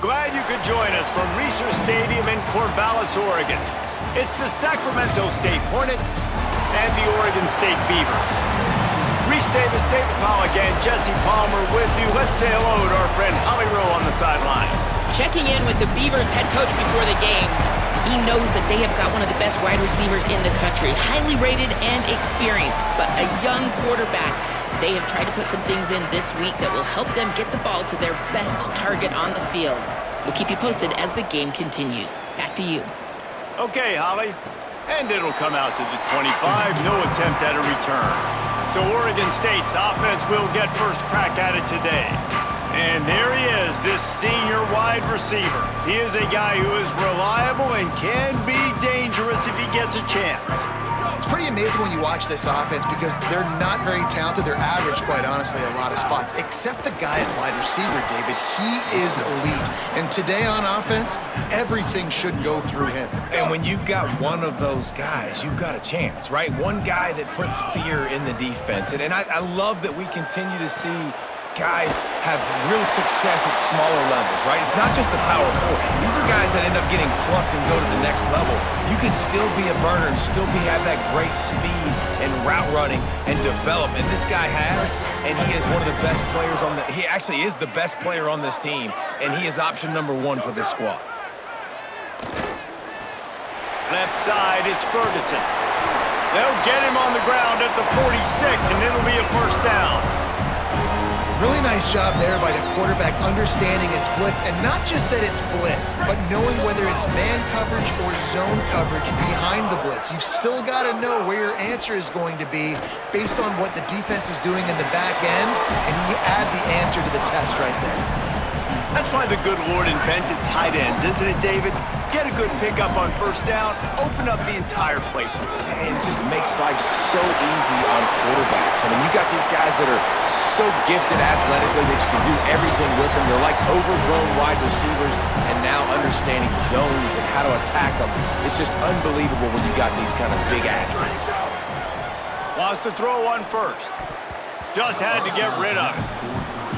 Glad you could join us from Reser Stadium in Corvallis, Oregon. It's the Sacramento State Hornets and the Oregon State Beavers. Reese Davis, David Pollack, and Jesse Palmer with you. Let's say hello to our friend Holly Rowe on the sideline. Checking in with the Beavers head coach before the game. He knows that they have got one of the best wide receivers in the country, highly rated and experienced, but a young quarterback. They have tried to put some things in this week that will help them get the ball to their best target on the field. We'll keep you posted as the game continues. Back to you. Okay, Holly. And it'll come out to the 25. No attempt at a return. So Oregon State's offense will get first crack at it today. And there he is, this senior wide receiver. He is a guy who is reliable and can be dangerous if he gets a chance. It's pretty amazing when you watch this offense because they're not very talented. They're average, quite honestly, a lot of spots, except the guy at wide receiver, David. He is elite. And today on offense, everything should go through him. And when you've got one of those guys, you've got a chance, right? One guy that puts fear in the defense. And I love that we continue to see guys have real success at smaller levels, right? It's not just the power four. These are guys that end up getting plucked and go to the next level. You can still be a burner and still have that great speed and route running and develop. And this guy has, and he is one of the best players on he actually is the best player on this team, and he is option number 1 for this squad. Left side is Ferguson. They'll get him on the ground at the 46, and it'll be a first down. Really nice job there by the quarterback understanding it's blitz, and not just that it's blitz, but knowing whether it's man coverage or zone coverage behind the blitz. You've still got to know where your answer is going to be based on what the defense is doing in the back end, and you add the answer to the test right there. That's why the good Lord invented tight ends, isn't it, David? Get a good pickup on first down, open up the entire playbook. And it just makes life so easy on quarterbacks. I mean, you got these guys that are so gifted athletically that you can do everything with them. They're like overgrown wide receivers, and now understanding zones and how to attack them. It's just unbelievable when you got these kind of big athletes. Wants to throw on first. Just had to get rid of it.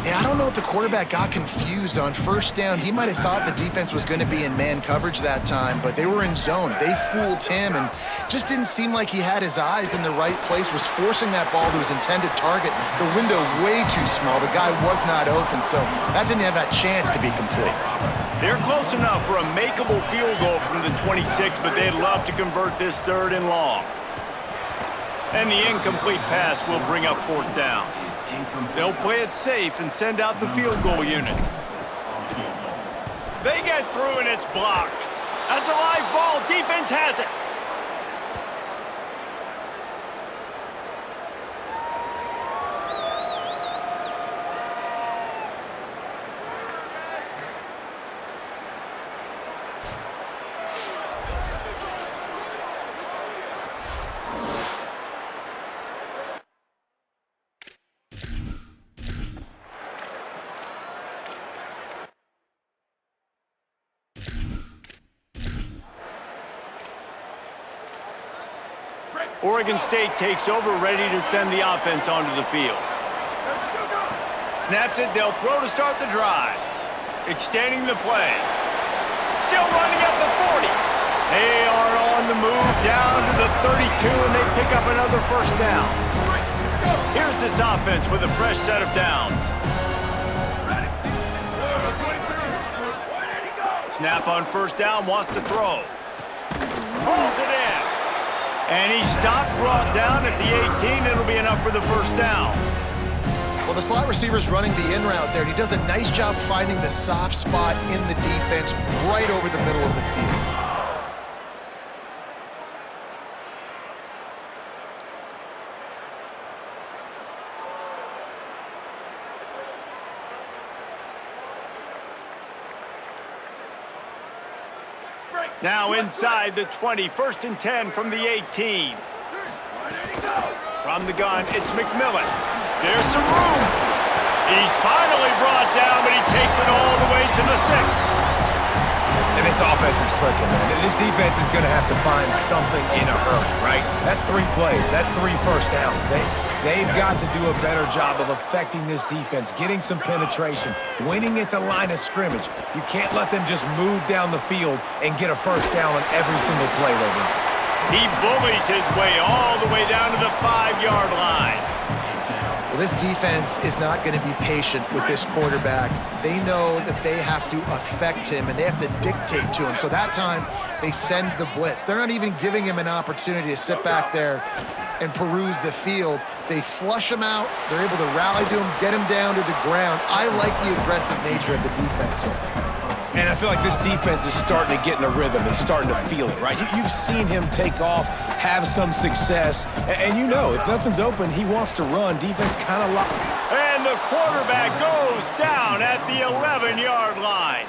Yeah, I don't know if the quarterback got confused on first down. He might have thought the defense was going to be in man coverage that time, but they were in zone. They fooled him and just didn't seem like he had his eyes in the right place, was forcing that ball to his intended target. The window way too small. The guy was not open, so that didn't have that chance to be complete. They're close enough for a makeable field goal from the 26, but they'd love to convert this 3rd and long. And the incomplete pass will bring up 4th down. They'll play it safe and send out the field goal unit. They get through and it's blocked. That's a live ball. Defense has it. Oregon State takes over, ready to send the offense onto the field. Snaps it, they'll throw to start the drive. Extending the play. Still running at the 40. They are on the move down to the 32, and they pick up another first down. Here's this offense with a fresh set of downs. Snap on first down, wants to throw. Pulls it in. And he's stopped, brought down at the 18. It'll be enough for the first down. Well, the slot receiver's running the in route there, and he does a nice job finding the soft spot in the defense right over the middle of the field. Now inside the 20, 1st and 10 from the 18. From the gun, it's McMillan. There's some room. He's finally brought down, but he takes it all the way to the 6. And this offense is clicking, man. This defense is going to have to find something in a hurry, right? That's 3 plays. That's 3 first downs. They've got to do a better job of affecting this defense, getting some penetration, winning at the line of scrimmage. You can't let them just move down the field and get a first down on every single play they run. He bullies his way all the way down to the 5-yard line. Well, this defense is not going to be patient with this quarterback. They know that they have to affect him, and they have to dictate to him. So that time, they send the blitz. They're not even giving him an opportunity to sit back there and peruse the field. They flush him out. They're able to rally to him, get him down to the ground. I like the aggressive nature of the defense here. And I feel like this defense is starting to get in a rhythm and starting to feel it, right? You've seen him take off, have some success, and you know, if nothing's open, he wants to run. Defense kind of locked. And the quarterback goes down at the 11-yard line.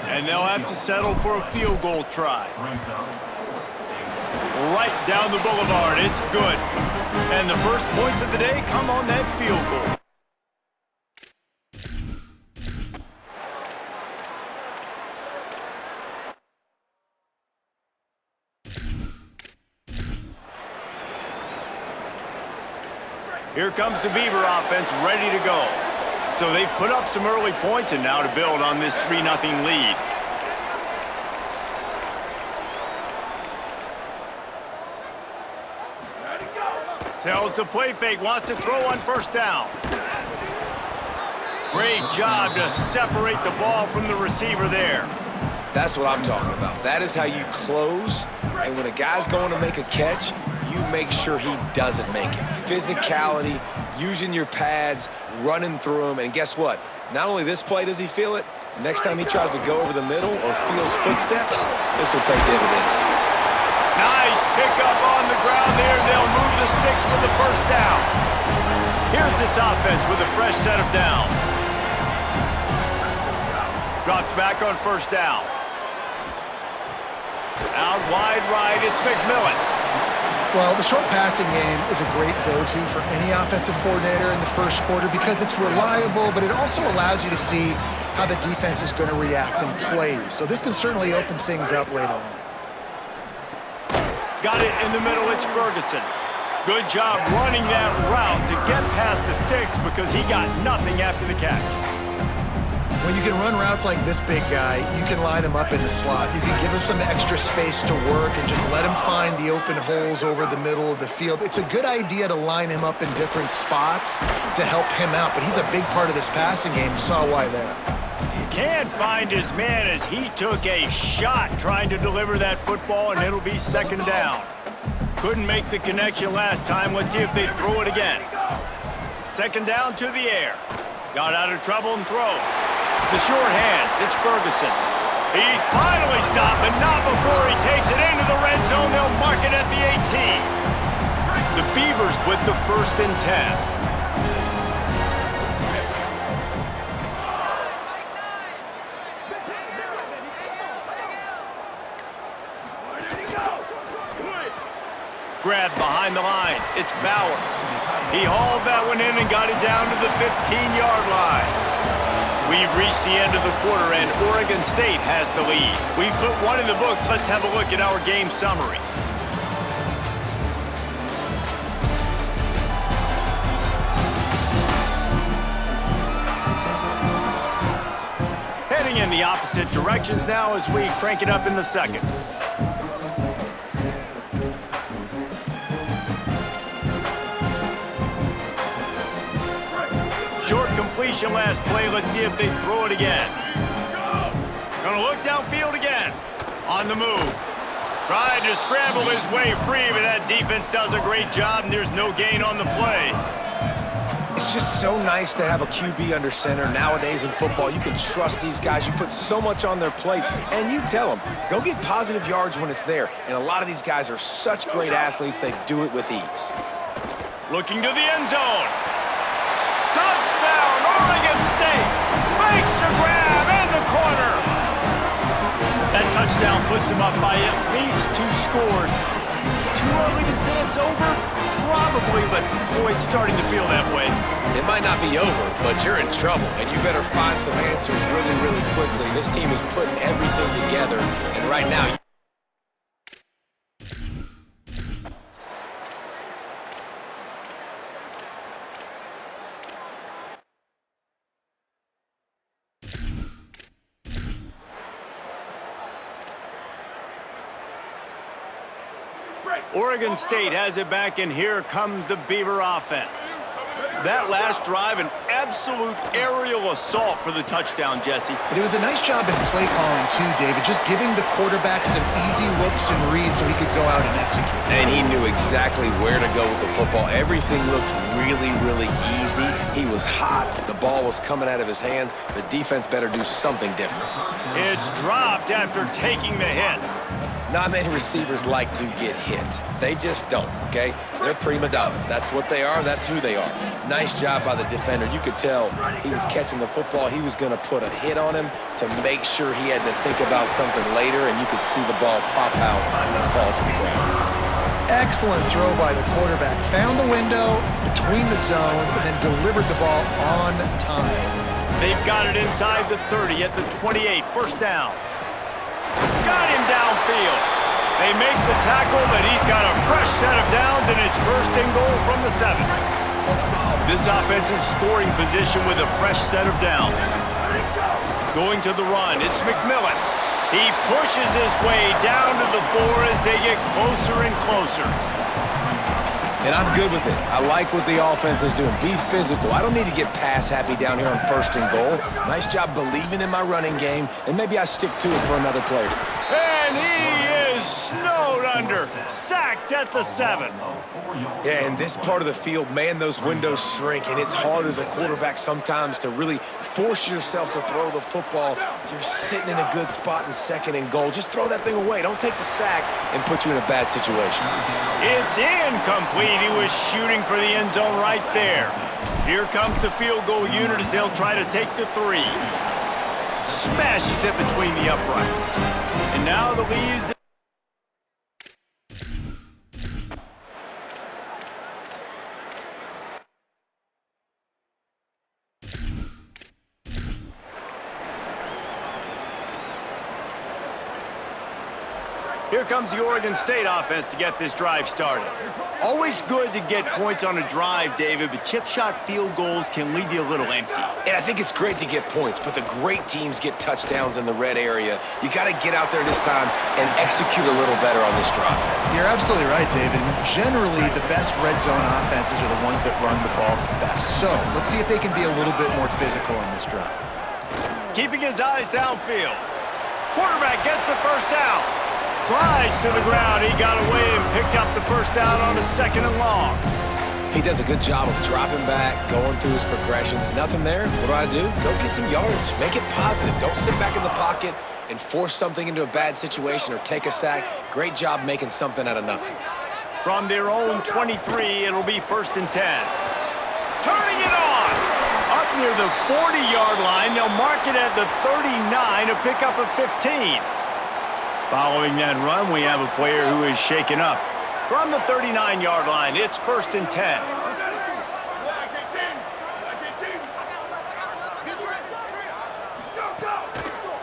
And they'll have to settle for a field goal try. Right down the boulevard, it's good. And the first points of the day come on that field goal. Here comes the Beaver offense ready to go. So they've put up some early points and now to build on this 3-0 lead. Tells the play fake, wants to throw on first down. Great job to separate the ball from the receiver there. That's what I'm talking about. That is how you close, and when a guy's going to make a catch, you make sure he doesn't make it. Physicality, using your pads, running through them, and guess what? Not only this play does he feel it, next time he tries to go over the middle or feels footsteps, this will pay dividends. Nice pickup on the ground there. They'll move the sticks with the first down. Here's this offense with a fresh set of downs. Drops back on first down. Out wide right, it's McMillan. Well, the short passing game is a great go-to for any offensive coordinator in the first quarter because it's reliable, but it also allows you to see how the defense is going to react in plays. So this can certainly open things up later on. Got it in the middle, it's Ferguson. Good job running that route to get past the sticks because he got nothing after the catch. When you can run routes like this big guy, you can line him up in the slot. You can give him some extra space to work and just let him find the open holes over the middle of the field. It's a good idea to line him up in different spots to help him out, but he's a big part of this passing game. You saw why there. Can't find his man as he took a shot trying to deliver that football, and it'll be second down. Couldn't make the connection last time. Let's see if they throw it again. Second down to the air. Got out of trouble and throws. The short hands, it's Ferguson. He's finally stopped, but not before he takes it into the red zone. They'll mark it at the 18. The Beavers with the 1st and 10. Grab behind the line. It's Bowers. He hauled that one in and got it down to the 15-yard line. We've reached the end of the quarter, and Oregon State has the lead. We've put one in the books. Let's have a look at our game summary. Heading in the opposite directions now as we crank it up in the second. Short completion last play. Let's see if they throw it again. Gonna look downfield again. On the move. Tried to scramble his way free, but that defense does a great job, and there's no gain on the play. It's just so nice to have a QB under center. Nowadays in football, you can trust these guys. You put so much on their plate, and you tell them, go get positive yards when it's there. And a lot of these guys are such great athletes, they do it with ease. Looking to the end zone. Touchdown, Oregon State. Makes the grab in the corner. That touchdown puts them up by at least 2 scores. Too early to say it's over? Probably, but boy, it's starting to feel that way. It might not be over, but you're in trouble, and you better find some answers really, really quickly. This team is putting everything together, and right now... Oregon State has it back, and here comes the Beaver offense. That last drive, an absolute aerial assault for the touchdown, Jesse. But it was a nice job in play calling, too, David, just giving the quarterback some easy looks and reads so he could go out and execute. And he knew exactly where to go with the football. Everything looked really, really easy. He was hot. The ball was coming out of his hands. The defense better do something different. It's dropped after taking the hit. Not many receivers like to get hit. They just don't, okay? They're prima donnas. That's what they are. That's who they are. Nice job by the defender. You could tell he was catching the football. He was going to put a hit on him to make sure he had to think about something later, and you could see the ball pop out and fall to the ground. Excellent throw by the quarterback. Found the window between the zones and then delivered the ball on time. They've got it inside the 30 at the 28. First down. Got him downfield. They make the tackle, but he's got a fresh set of downs, and it's first and goal from the 7. This offensive scoring position with a fresh set of downs. Going to the run, it's McMillan. He pushes his way down to the 4 as they get closer and closer. And I'm good with it. I like what the offense is doing. Be physical. I don't need to get pass happy down here on first and goal. Nice job believing in my running game, and maybe I stick to it for another play. And he is snowed under. Sacked at the 7. Yeah, in this part of the field, man, those windows shrink, and it's hard as a quarterback sometimes to really force yourself to throw the football. You're sitting in a good spot in second and goal. Just throw that thing away. Don't take the sack and put you in a bad situation. It's incomplete. He was shooting for the end zone right there. Here comes the field goal unit as they'll try to take the 3. Smashes it between the uprights. And now the lead is... Here comes the Oregon State offense to get this drive started. Always good to get points on a drive, David, but chip shot field goals can leave you a little empty. And I think it's great to get points, but the great teams get touchdowns in the red area. You got to get out there this time and execute a little better on this drive. You're absolutely right, David. Generally, the best red zone offenses are the ones that run the ball the best. So let's see if they can be a little bit more physical on this drive. Keeping his eyes downfield. Quarterback gets the first down. Slides to the ground. He got away and picked up the first down on a 2nd and long. He does a good job of dropping back, going through his progressions. Nothing there. What do? Go get some yardage. Make it positive. Don't sit back in the pocket and force something into a bad situation or take a sack. Great job making something out of nothing. From their own 23, it'll be 1st and 10. Turning it on. Up near the 40-yard line, they'll mark it at the 39 to pick up a 15. Following that run, we have a player who is shaken up. From the 39-yard line, it's 1st and 10.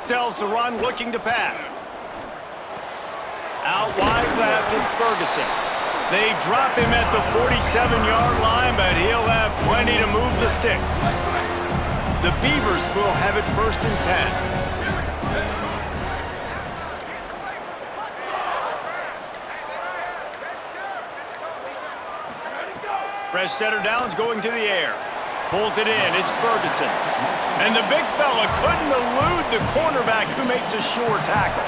Sells the run, looking to pass. Out wide left, it's Ferguson. They drop him at the 47-yard line, but he'll have plenty to move the sticks. The Beavers will have it 1st and 10. Fresh setter downs going to the air. Pulls it in. It's Ferguson. And the big fella couldn't elude the cornerback who makes a sure tackle.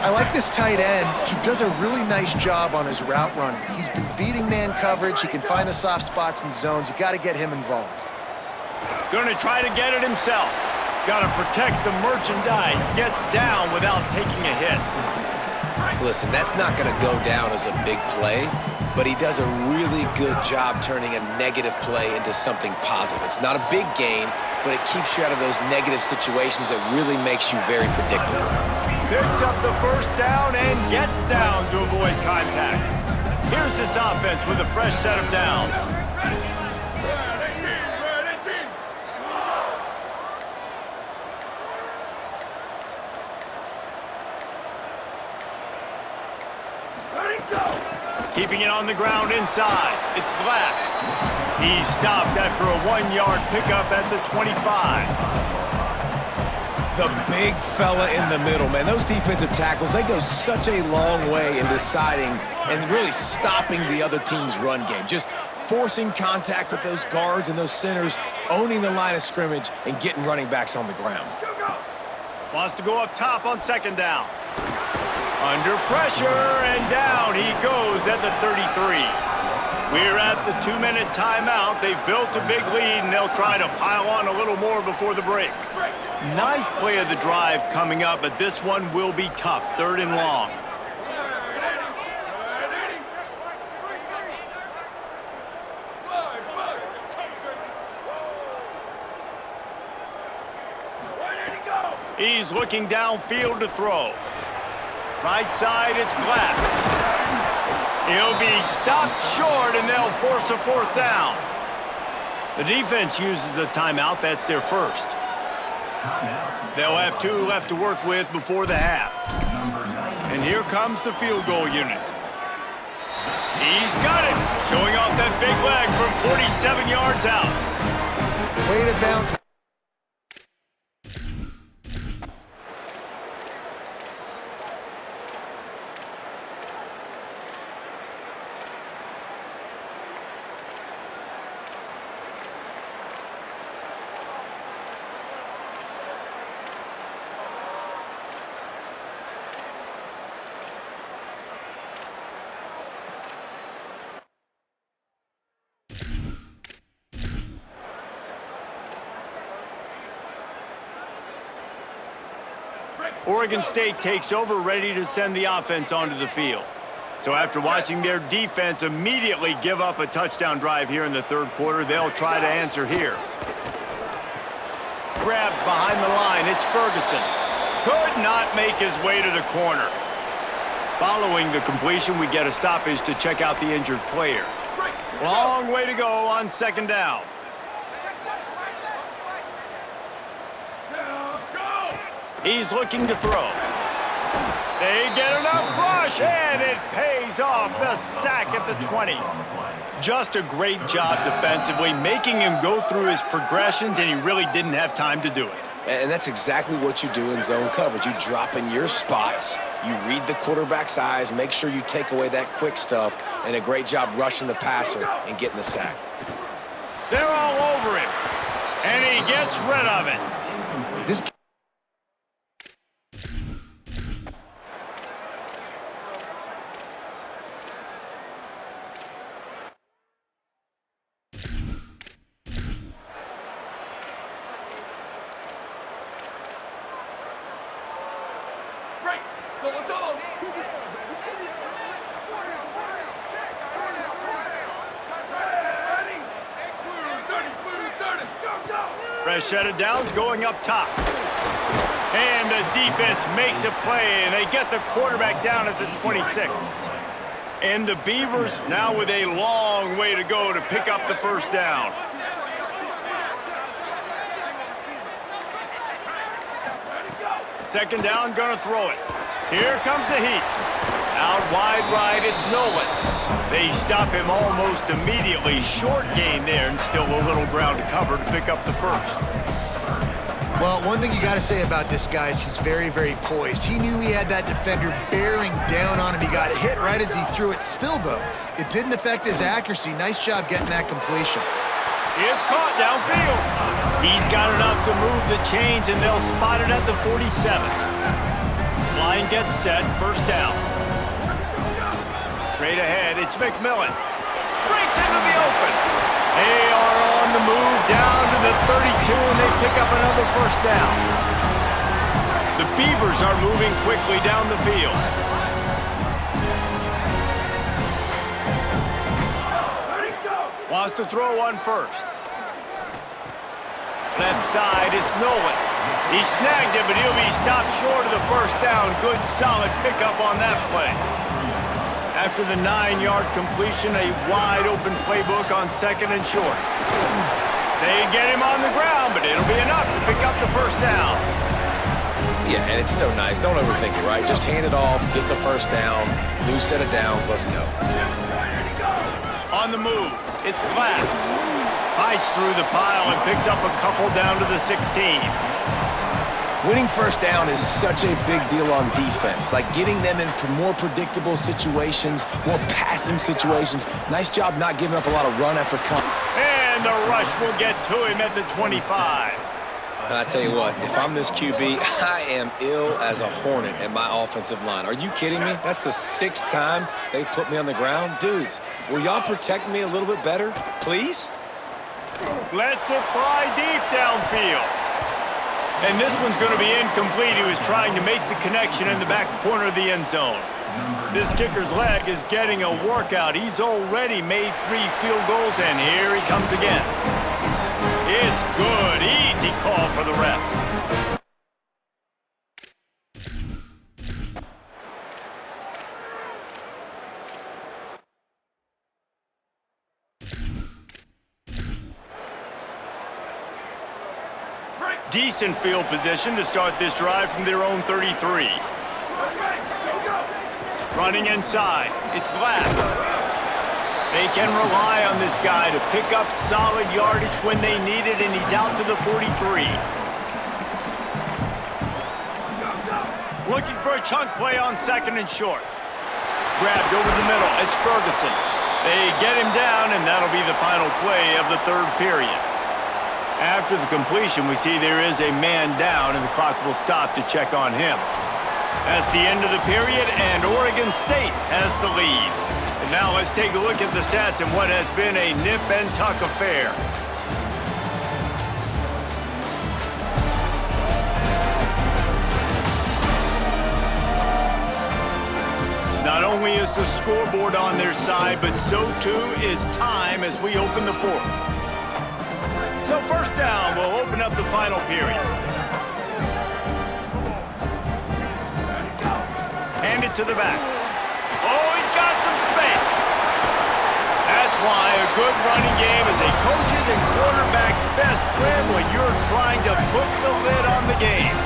I like this tight end. He does a really nice job on his route running. He's been beating man coverage. He can find the soft spots and zones. You got to get him involved. Going to try to get it himself. Got to protect the merchandise. Gets down without taking a hit. Listen, that's not going to go down as a big play, but he does a really good job turning a negative play into something positive. It's not a big gain, but it keeps you out of those negative situations that really makes you very predictable. Picks up the first down and gets down to avoid contact. Here's this offense with a fresh set of downs. Keeping it on the ground inside. It's Glass. He's stopped after a 1-yard pickup at the 25. The big fella in the middle, man. Those defensive tackles, they go such a long way in deciding and really stopping the other team's run game. Just forcing contact with those guards and those centers, owning the line of scrimmage, and getting running backs on the ground. Wants to go up top on second down. Under pressure, and down he goes at the 33. We're at the 2-minute timeout. They've built a big lead, and they'll try to pile on a little more before the break. 9th play of the drive coming up, but this one will be tough. 3rd and long. He's looking downfield to throw. Right side, it's Glass. He'll be stopped short, and they'll force a 4th down. The defense uses a timeout. That's their first. They'll have 2 left to work with before the half. And here comes the field goal unit. He's got it, showing off that big leg from 47 yards out. Way to bounce. Oregon State takes over, ready to send the offense onto the field. So after watching their defense immediately give up a touchdown drive here in the 3rd quarter, they'll try to answer here. Grabbed behind the line, it's Ferguson. Could not make his way to the corner. Following the completion, we get a stoppage to check out the injured player. Long way to go on 2nd down. He's looking to throw. They get enough rush, and it pays off. The sack at the 20. Just a great job defensively, making him go through his progressions, and he really didn't have time to do it. And that's exactly what you do in zone coverage. You drop in your spots, you read the quarterback's eyes, make sure you take away that quick stuff, and a great job rushing the passer and getting the sack. They're all over him, and he gets rid of it. This Fresh set of downs going up top. And the defense makes a play, and they get the quarterback down at the 26. And the Beavers now with a long way to go to pick up the 1st down. Second down, gonna throw it. Here comes the heat. Out wide right, it's Nolan. They stop him almost immediately. Short gain there, and still a little ground to cover to pick up the 1st. Well, one thing you got to say about this guy is he's very, very poised. He knew he had that defender bearing down on him. He got hit right as he threw it. Still, though, it didn't affect his accuracy. Nice job getting that completion. It's caught downfield. He's got enough to move the chains, and they'll spot it at the 47. Line gets set, 1st down. Straight ahead, it's McMillan. Breaks into the open. They are on the move down to the 32, and they pick up another 1st down. The Beavers are moving quickly down the field. Wants to throw on 1st. Left side, it's Nolan. He snagged it, but he'll be stopped short of the 1st down. Good, solid pickup on that play. After the 9-yard completion, a wide-open playbook on 2nd and short. They get him on the ground, but it'll be enough to pick up the first down. Yeah, and it's so nice. Don't overthink it, right? Just hand it off, get the first down, new set of downs, let's go. On the move, it's Glass. Fights through the pile and picks up a couple down to the 16. Winning first down is such a big deal on defense, like getting them in more predictable situations, more passing situations. Nice job not giving up a lot of run after come. And the rush will get to him at the 25. I tell you what, if I'm this QB, I am ill as a hornet at my offensive line. Are you kidding me? That's the 6th time they've put me on the ground. Dudes, will y'all protect me a little bit better, please? Lets it fly deep downfield. And this one's going to be incomplete. He was trying to make the connection in the back corner of the end zone. This kicker's leg is getting a workout. He's already made 3 field goals, and here he comes again. It's good. Easy call for the refs. Decent field position to start this drive from their own 33. Running inside, it's Glass. They can rely on this guy to pick up solid yardage when they need it, and he's out to the 43. Looking for a chunk play on 2nd and short. Grabbed over the middle, it's Ferguson. They get him down, and that'll be the final play of the 3rd period. After the completion, we see there is a man down, and the clock will stop to check on him. That's the end of the period, and Oregon State has the lead. And now let's take a look at the stats in what has been a nip-and-tuck affair. Not only is the scoreboard on their side, but so too is time as we open the 4th. So first down will open up the final period. Hand it to the back. Oh, he's got some space. That's why a good running game is a coach's and quarterback's best friend when you're trying to put the lid on the game.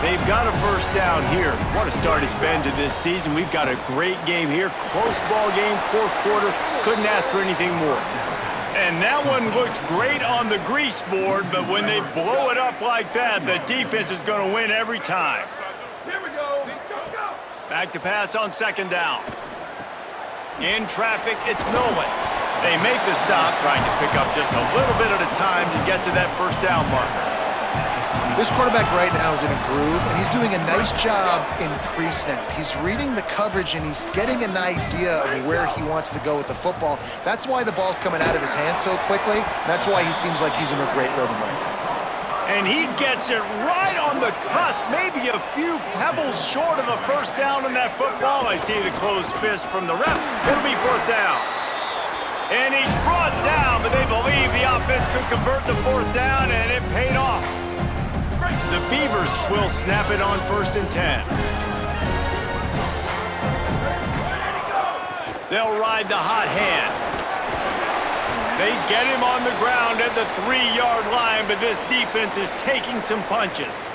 They've got a first down here. What a start it's been to this season. We've got a great game here. Close ball game, 4th quarter. Couldn't ask for anything more. And that one looked great on the grease board, but when they blow it up like that, the defense is going to win every time. Here we go. Back to pass on 2nd down. In traffic, it's Nolan. They make the stop, trying to pick up just a little bit at a time to get to that first down marker. This quarterback right now is in a groove, and he's doing a nice job in pre-snap. He's reading the coverage, and he's getting an idea of where he wants to go with the football. That's why the ball's coming out of his hands so quickly. That's why he seems like he's in a great rhythm right now. And he gets it right on the cusp, maybe a few pebbles short of a first down in that football. I see the closed fist from the ref. It'll be 4th down. And he's brought down, but they believe the offense could convert the 4th down, and it paid off. The Beavers will snap it on 1st and 10. They'll ride the hot hand. They get him on the ground at the 3-yard line, but this defense is taking some punches.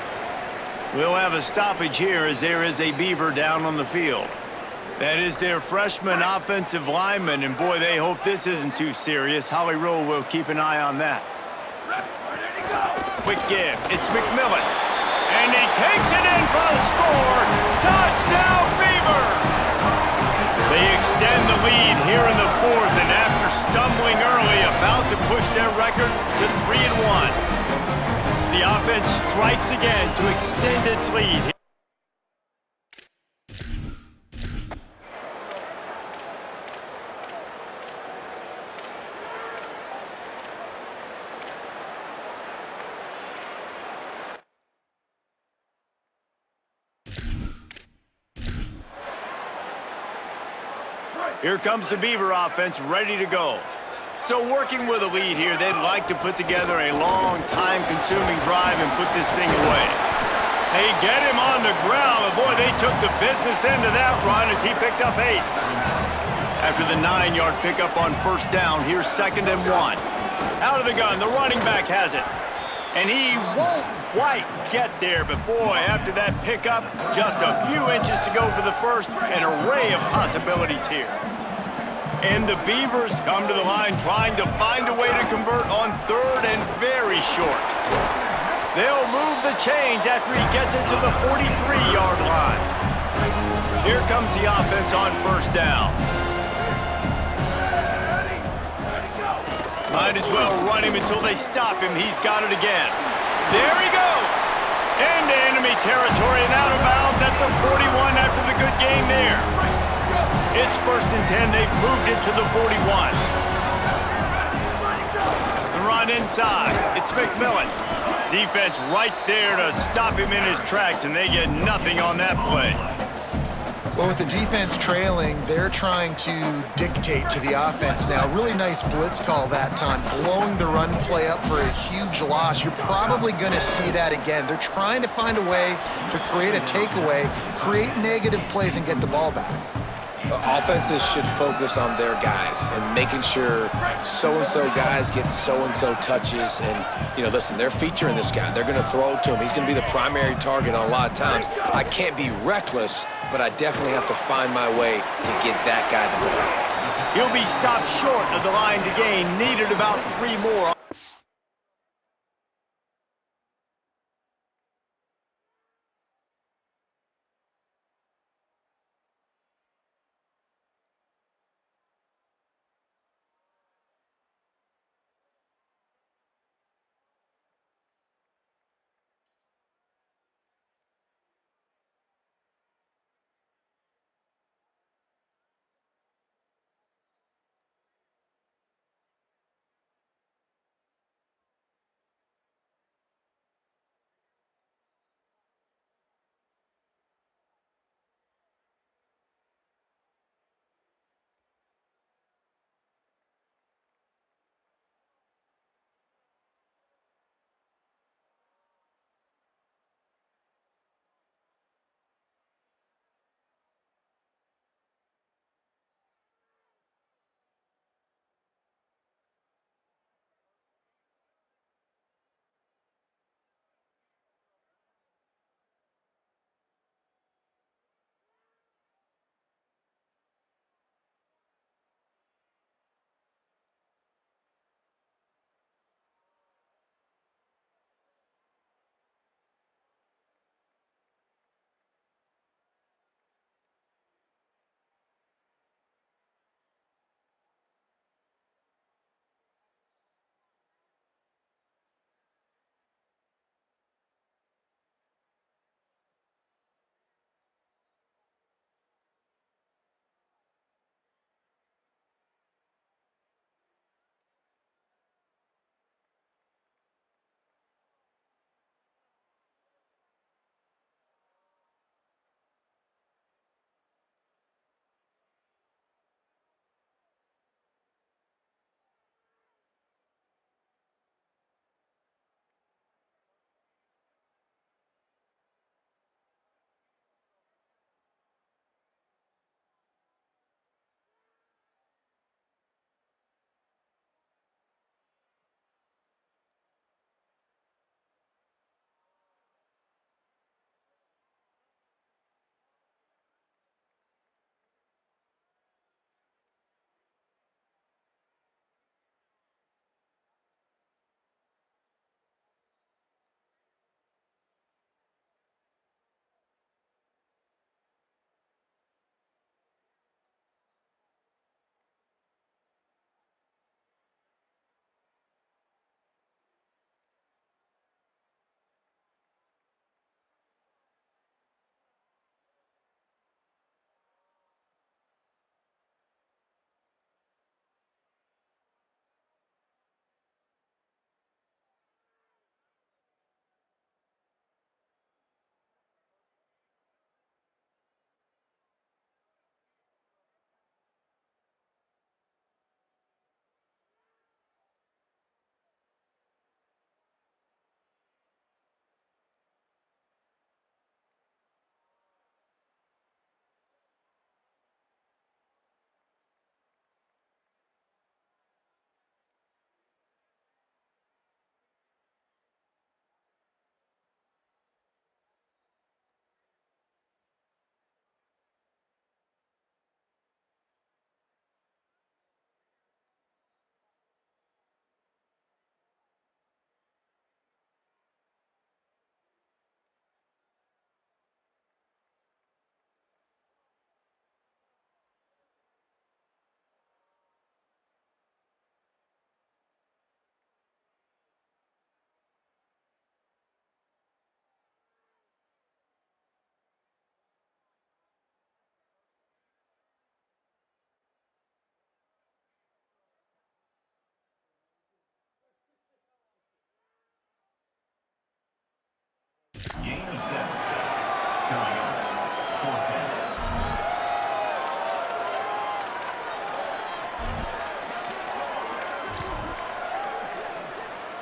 We'll have a stoppage here as there is a Beaver down on the field. That is their freshman offensive lineman, and boy, they hope this isn't too serious. Holly Rowe will keep an eye on that. Quick give. It's McMillan. And he takes it in for the score. Touchdown, Beavers! They extend the lead here in the 4th, and after stumbling early, about to push their record to 3-1. The offense strikes again to extend its lead. Here comes the Beaver offense ready to go. So working with a lead here, they'd like to put together a long, time-consuming drive and put this thing away. They get him on the ground, but boy, they took the business end of that run as he picked up 8. After the 9-yard pickup on first down, here's 2nd and 1. Out of the gun, the running back has it. And he won't quite get there, but boy, after that pickup, just a few inches to go for the first, an array of possibilities here. And the Beavers come to the line trying to find a way to convert on 3rd and very short. They'll move the chains after he gets it to the 43-yard line. Here comes the offense on first down. Might as well run him until they stop him. He's got it again. There he goes. Into enemy territory and out of bounds at the 41 after the good gain there. It's 1st and 10. They've moved it to the 41. The run inside. It's McMillan. Defense right there to stop him in his tracks, and they get nothing on that play. Well, with the defense trailing, they're trying to dictate to the offense now. Really nice blitz call that time, blowing the run play up for a huge loss. You're probably going to see that again. They're trying to find a way to create a takeaway, create negative plays, and get the ball back. Offenses should focus on their guys and making sure so-and-so guys get so-and-so touches. And, you know, listen, they're featuring this guy. They're going to throw it to him. He's going to be the primary target on a lot of times. I can't be reckless, but I definitely have to find my way to get that guy the ball. He'll be stopped short of the line to gain. Needed about 3 more.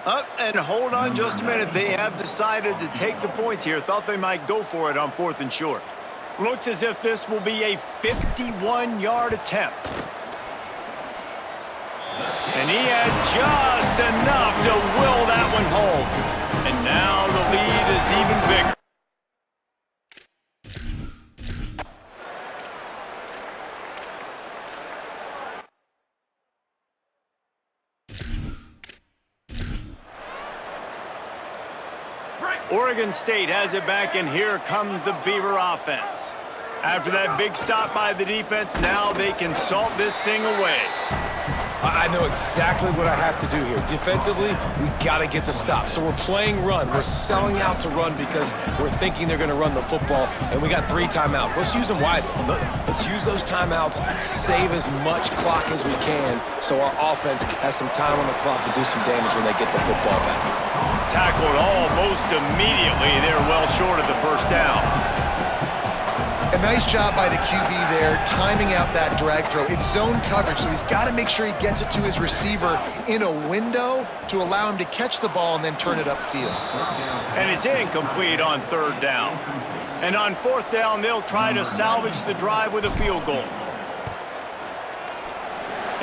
Up and hold on just a minute. They have decided to take the points here. Thought they might go for it on 4th and short. Looks as if this will be a 51-yard attempt. And he had just enough to will that one home. And now the lead is even bigger. Oregon State has it back, and here comes the Beaver offense. After that big stop by the defense, now they can salt this thing away. I know exactly what I have to do here. Defensively, we got to get the stop. So we're playing run. We're selling out to run because we're thinking they're going to run the football, and we got 3 timeouts. Let's use them wisely. Let's use those timeouts, save as much clock as we can so our offense has some time on the clock to do some damage when they get the football back. Tackled almost immediately. They're well short of the first down. A nice job by the QB there, timing out that drag throw. It's zone coverage, so he's got to make sure he gets it to his receiver in a window to allow him to catch the ball and then turn it upfield. And it's incomplete on 3rd down. And on 4th down, they'll try to salvage the drive with a field goal.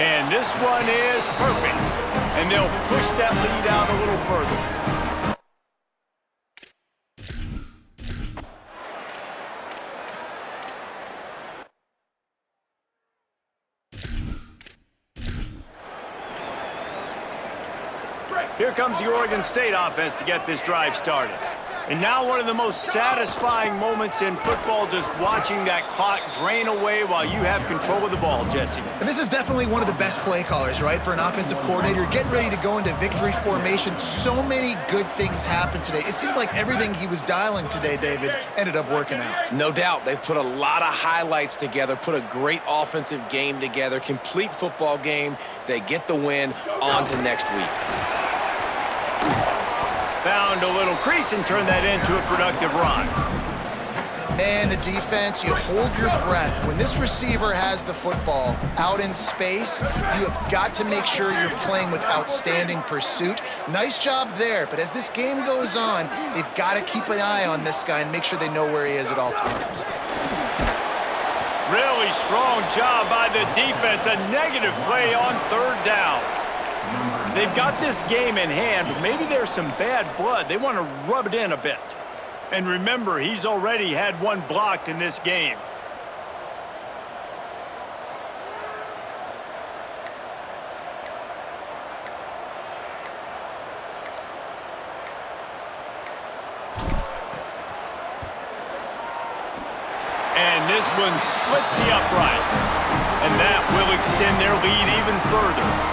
And this one is perfect. And they'll push that lead out a little further. Here comes the Oregon State offense to get this drive started. And now one of the most satisfying moments in football, just watching that clock drain away while you have control of the ball, Jesse. And this is definitely one of the best play callers, right, for an offensive coordinator. Getting ready to go into victory formation. So many good things happened today. It seemed like everything he was dialing today, David, ended up working out. No doubt. They've put a lot of highlights together, put a great offensive game together, complete football game. They get the win. On to next week. Found a little crease and turned that into a productive run. Man, the defense, you hold your breath. When this receiver has the football out in space, you have got to make sure you're playing with outstanding pursuit. Nice job there, but as this game goes on, they've got to keep an eye on this guy and make sure they know where he is at all times. Really strong job by the defense. A negative play on 3rd down. They've got this game in hand, but maybe there's some bad blood. They want to rub it in a bit. And remember, he's already had one blocked in this game. And this one splits the uprights. And that will extend their lead even further.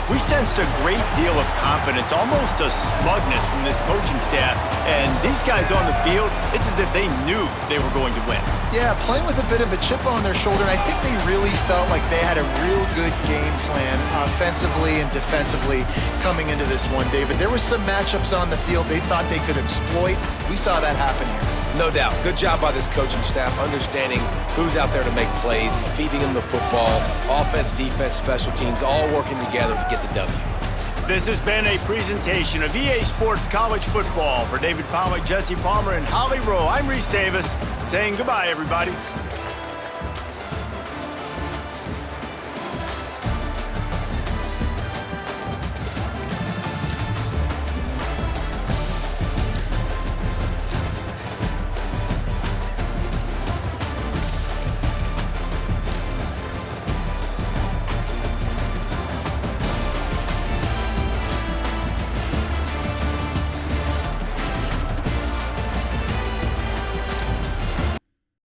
We sensed a great deal of confidence, almost a smugness from this coaching staff. And these guys on the field, it's as if they knew they were going to win. Yeah, playing with a bit of a chip on their shoulder. And I think they really felt like they had a real good game plan offensively and defensively coming into this one, David. There were some matchups on the field they thought they could exploit. We saw that happen here. No doubt. Good job by this coaching staff, understanding who's out there to make plays, feeding them the football, offense, defense, special teams, all working together to get the W. This has been a presentation of EA Sports College Football. For David Pollack, Jesse Palmer, and Holly Rowe, I'm Reese Davis saying goodbye, everybody.